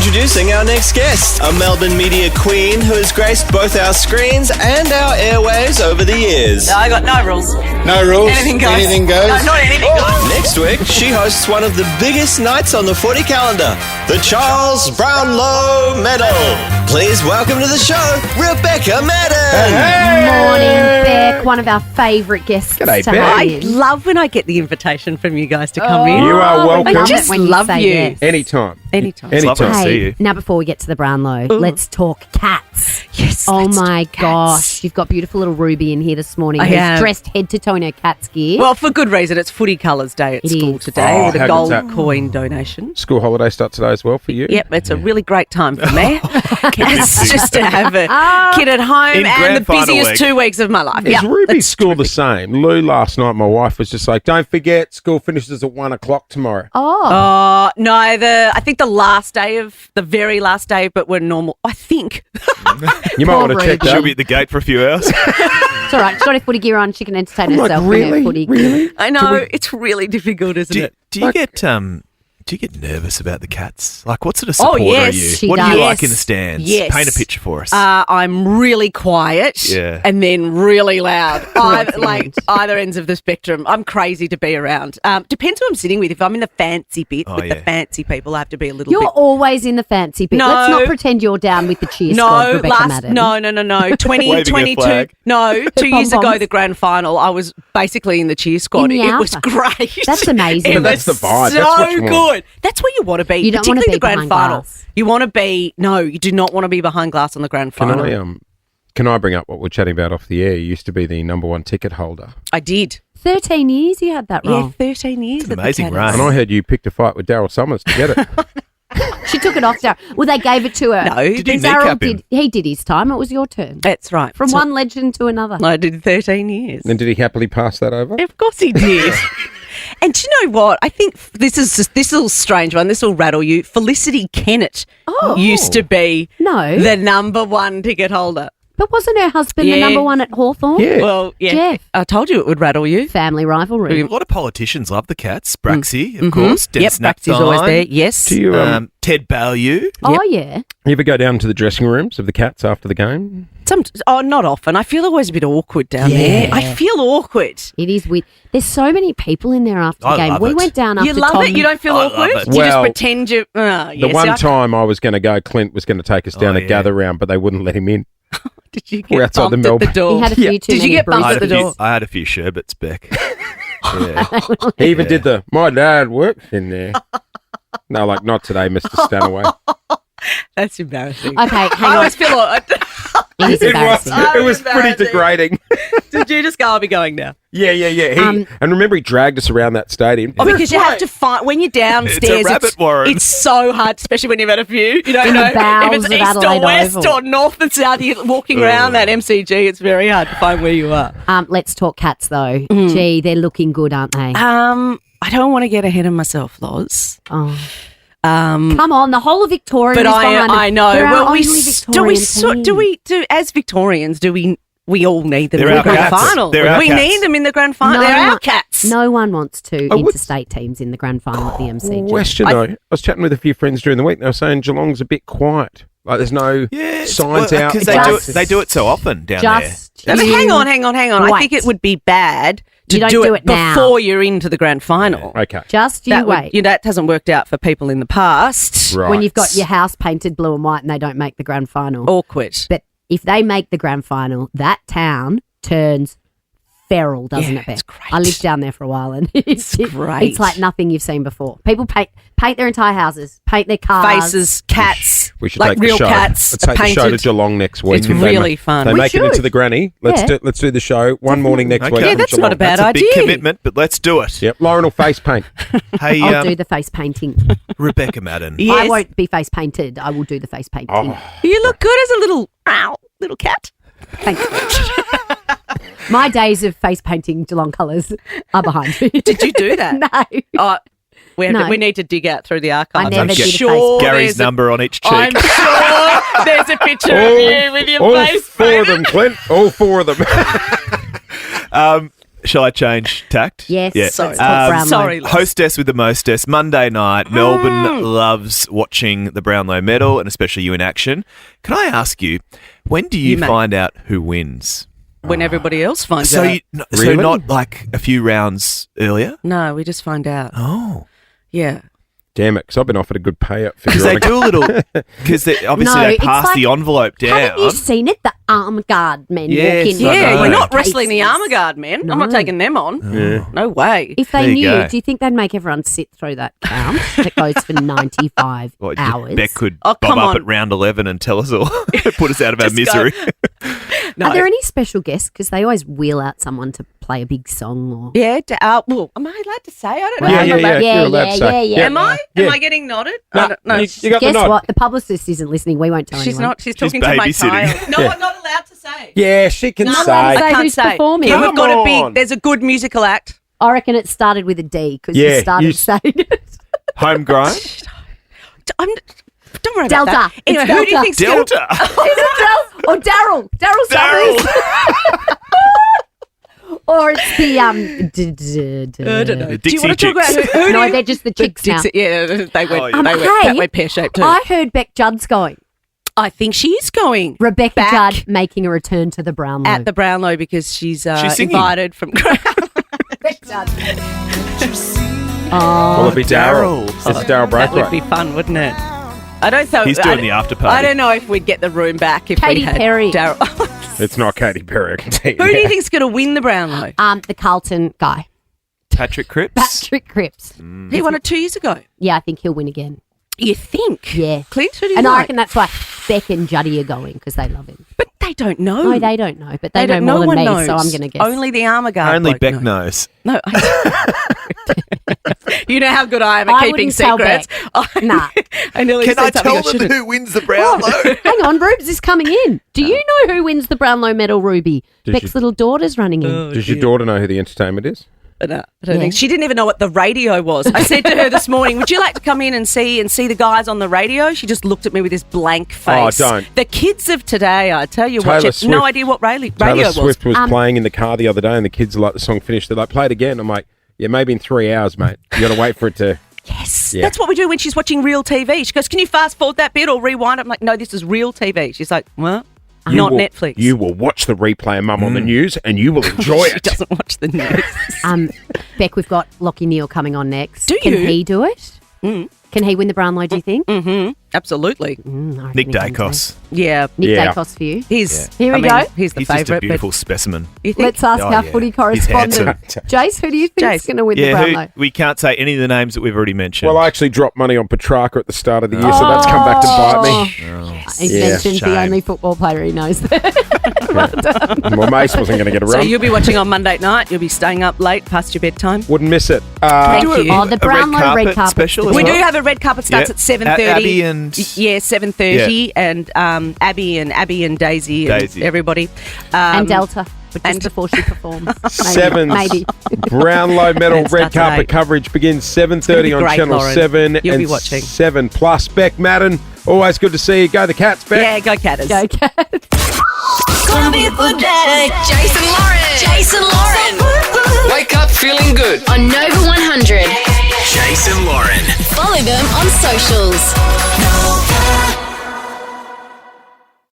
Introducing our next guest, a Melbourne media queen who has graced both our screens and our airwaves over the years. No, I got no rules. No rules? Anything goes. Anything goes? No, not anything goes. Next week, she hosts one of the biggest nights on the footy calendar, the Charles Brownlow Medal. Please welcome to the show, Rebecca Maddern. Morning, Beck. One of our favourite guests. G'day, to Beck. have I in. love when I get the invitation from you guys to come in. You are welcome. I just when you love say you. yes. Anytime. Anytime. Anytime. lovely to see Hey, you. now before we get to the Brownlow, let's talk cats. Yes. Oh let's my do cats. gosh, you've got beautiful little Ruby in here this morning. I who's have. dressed head to toe in her cat's gear. Well, for good reason. It's footy colours day at It school is. today Oh, with how a good's gold that? coin donation. School holiday starts today as well for you? Yep, it's a really great time for me. It's just to have a kid at home In and grand the final busiest week. 2 weeks of my life. Is Yeah, Ruby's school the same? Lou, last night, my wife was just like, don't forget, school finishes at 1 o'clock tomorrow. oh, No, I think the very last day, but we're normal. I think. You might Poor want to check Ruby. that. She'll be at the gate for a few hours. it's all right. She's got her footy gear on. She can entertain I'm like, herself in really? her footy gear. Really? I know it's really difficult, isn't do, it? do you get nervous about the cats? Like, what sort of supporter yes, are you? she What do you does. like in the stands? Yes. Paint a picture for us. I'm really quiet Yeah. and then really loud. Towards the Like end. either ends of the spectrum. I'm crazy to be around. Depends who I'm sitting with. If I'm in the fancy bit with the yeah. fancy people, I have to be a little You're bit. always in the fancy bit. No. Let's not pretend you're down with the cheer squad, No, Rebecca Maddern. no. 2022. flag. No, 2 years Pom-poms. ago, the grand final, I was basically in the cheer squad. In the It was outer. great. That's amazing. It But that's was the vibe. So That's what you want. good. That's where you want to be. You don't wanna particularly be the grand behind final. glass. You want to be. No, you do not want to be behind glass on the grand final. Can I bring up what we're chatting about off the air? You used to be the number one ticket holder. I did. 13 years you had that Yeah, role. 13 years. It's an at the amazing Caddis. run. And I heard you picked a fight with Daryl Summers to get it. She took it off Daryl. Well, they gave it to her. No, Did you Then Daryl kneecap him? he did his time. It was your turn. That's right. From So- one legend to another. I did 13 years. And did he happily pass that over? Of course he did. And do you know what? I think this little strange one. This will rattle you. Felicity Kennett used to be No. the number one ticket holder. But wasn't her husband the Yeah. number one at Hawthorn? Yeah. Well, yeah. Jeff. I told you it would rattle you. Family rivalry. A lot of politicians love the cats. Braxy, of course. Mm-hmm. Yep, Dennis Braxy's always Napthine. there. Yes. Do you, Ted Ballew. Oh, yeah. you ever go down to the dressing rooms of the cats after the game? Not often. I feel always a bit awkward down Yeah. there. I feel awkward. It is weird. There's so many people in there after the I game. love We it. went down after You love Tom. it? You don't feel I love awkward? it. You just Well, pretend you... The one time I was going to go, Clint was going to take us down Oh, a yeah. gather round, but they wouldn't let him in. Did you We're get outside the bumped at the Melbourne. door? He had a few too Did you many get bumped I at had, the a few, door? I had a few sherbets, Beck. Yeah. He even did my dad works in there. No, like, not today, Mr. Stanaway. That's embarrassing. Okay, hang I on. always feel awkward. It is embarrassing. It was pretty Embarrassing. degrading. Did you just go, I'll be going now? Yeah. And remember, he dragged us around that stadium. Oh, because you have to find when you're downstairs. It's a rabbit warren. It's so hard, especially when you've had a few. You don't In the know bowels if of it's east or Adelaide west Oval. or north and south. You're walking around that MCG. It's very hard to find where you are. Let's talk cats, though. Mm. Gee, they're looking good, aren't they? I don't want to get ahead of myself, Loz. Oh. Come on, the whole of Victoria But is behind them. I know. They're our Well, only Victorian team. as Victorians, we all need them They're in the our grand cats. final. They're our We cats. need them in the grand final. No They're our one- cats. No one wants two I would- interstate teams in the grand final at the MCG. Question, though. I was chatting with a few friends during the week. They were saying Geelong's a bit quiet. Like, there's no signs out. Because they do it so often down Just But you hang on. I wait. think it would be bad to You don't do do it it now. before you're into the grand final. Okay. Just you wait. That hasn't worked out for people in the past. Right. When you've got your house painted blue and white and they don't make the grand final. Awkward. But if they make the grand final, that town turns feral, doesn't Yeah, it, Beck? it's great. I lived down there for a while and it's great. It's like nothing you've seen before. People paint their entire houses, paint their cars. Faces, cats, We should like take the real show. cats Let's take painted. the show to Geelong next week. It's If they really fun. They We make it into should. the granny. Yeah. Let's do the show one morning next Okay. week. Yeah, from that's not Geelong. a bad That's a big idea. commitment, but let's do it. Yep. Lauren will face paint. Hey, I'll do the face painting. Rebecca Maddern. Yes. I won't be face painted. I will do the face painting. Oh, You look good as a little cat. Thanks. My days of face painting Geelong colours are behind me. Did you do that? No. Oh, No. we need to dig out through the I archives. never I'm did a face sure paint. Gary's there's a- number on each cheek. I'm sure there's a picture of you with your all face four of painted. them, Clint. All four of them. Shall I change tact? Yes. Yeah. Sorry. Brownlow. Sorry, Liz. Hostess with the mostess. Monday night, Melbourne loves watching the Brownlow Medal and especially you in action. Can I ask you, when do you You may. find out who wins? When everybody else finds So, out. so Really? not like a few rounds earlier? No, we just find out. Oh. Yeah. Damn it, because I've been offered a good payout for Because they do a little, because obviously No, they it's pass like- the envelope down. Haven't you seen it? The arm guard men Yes, walk in. I Yeah, know. we're not Cases. wrestling the armour guard men. I'm not No. taking them on. Yeah. No way. If they There you knew, go. do you think they'd make everyone sit through that count that goes for 95 What, hours? Beck could Oh, bob come up on. at round 11 and tell us all, put us out of our Just go. misery. No. Are there any special guests? Because they always wheel out someone to play a big song or. Yeah. Well, am I allowed to say? I don't know. Yeah, Am I yeah, allowed- yeah. You're allowed to say. yeah. Am I? Yeah. Am I getting nodded? No, I don't know. you got the Guess nod. what? The publicist isn't listening. We won't tell She's anyone. not. She's talking to my babysitting. child. No, I'm not allowed to say. Yeah, she can Not say. allowed to I say can't who's say. performing. Yeah, we've Come got a on. big. There's a good musical act. I reckon it started with a D because Yeah, you started you- saying it. Homegrown? Don't worry Delta. about that. Anyway, It's who do you Delta. think's Delta. Is it Daryl? Or Daryl? Daryl Summers? Or it's the I don't know. The Do you want to Dixie talk about Chicks. who do No, you- they're just the chicks now. Dixie, yeah, they went. Oh, yeah. They went hey, that way pear shaped too. I heard Beck Judd's going. I think she is going Rebecca back Judd making a return to the Brownlow. at the Brownlow because she's singing. invited from. Beck Judd. Will it be Daryl? Daryl. It's Daryl That would Braithwaite. be fun, wouldn't it? I don't think He's doing the after party. I don't know if we'd get the room back if Katy we had Perry. Daryl. It's not Katy Perry, I can tell you. Who do you that. think's going to win the Brownlow? The Carlton guy. Patrick Cripps. Patrick Cripps. He won it 2 years ago. Yeah, I think he'll win again. You think? Yeah. Clint, who do you And I like? reckon that's why Beck and Juddy are going because they love him. But they don't know. No, they don't know, but they know don't. more No than one me, knows. so I'm going to guess. Only the armour guard. Only bloke Beck knows. knows. No. You know how good I am at I keeping wouldn't tell secrets. Nah. I nearly Can said I something tell them shouldn't. who wins the Brownlow? Hang on, Rubes is coming in. Do you know who wins the Brownlow Medal, Ruby? Did Beck's you- little daughter's running in. Does your daughter know who the entertainment is? No, I don't Yeah. think she didn't even know what the radio was. I said to her this morning, "Would you like to come in and see the guys on the radio?" She just looked at me with this blank face. don't. The kids of today, I tell you Taylor what, no Swift- idea what radio Taylor was. Swift was playing in the car the other day, and the kids are like, the song finished. They're like, play it again. I'm like, yeah, maybe in 3 hours, mate. You got to wait for it to. Yes, Yeah. that's what we do when she's watching real TV. She goes, "Can you fast forward that bit or rewind it?" I'm like, "No, this is real TV." She's like, "Well, You not will- Netflix." You will watch the replay, Mum, on the news, and you will enjoy She it. doesn't watch the news. Beck, we've got Lockie Neal coming on next. Do Can you? he do it? Can he win the Brownlow, do you think? Absolutely. I reckon Nick he can do it. Dacos. Yeah. Nick Yeah. Dacos for you. He's Here we I mean, go. He's the He's just a favourite. beautiful specimen. You think? Let's ask Oh, our yeah. footy He's correspondent. handsome. Jace, who do you think is Jace. going to win the Yeah, Brownlow? we can't say any of the names that we've already mentioned. Well, I actually dropped money on Petrarca at the start of the year, so that's come back to bite me. He Yeah. mentions the Shame. only football player he knows. Well, Mace wasn't going to get a So run. you'll be watching on Monday night. You'll be staying up late past your bedtime. Wouldn't miss it. Thank do you. Oh, the a Brownlow red carpet special as We well. do have a red carpet starts Yeah. at 7:30. Abby and- yeah, 7:30, and Abby and Daisy and Daisy. everybody and Delta, but just and- before she performs. Maybe. Sevens. Maybe. Brownlow Medal It red starts at carpet 8. coverage begins It's gonna 7:30 be on great, Channel Lauren. 7 You'll and be watching. 7 Plus. Beck Maddern, always good to see you. Go the Cats, Beck. Yeah, go Catters. Go, Cat. Gonna be a good day. Jason Lauren. Jason Lauren. Wake up feeling good. On Nova 100. Jason Lauren. Follow them on socials. Nova.